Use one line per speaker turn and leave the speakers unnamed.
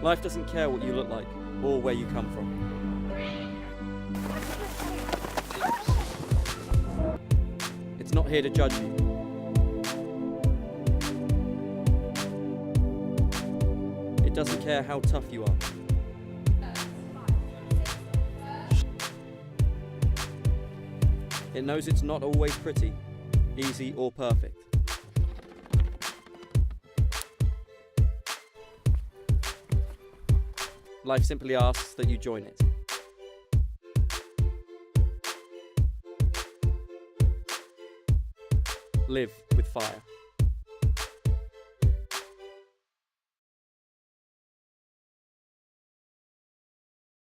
Life doesn't care what you look like or where you come from. It's not here to judge you. It doesn't care how tough you are. It knows it's not always pretty, easy, or perfect. Life simply asks that you join it. Live with fire.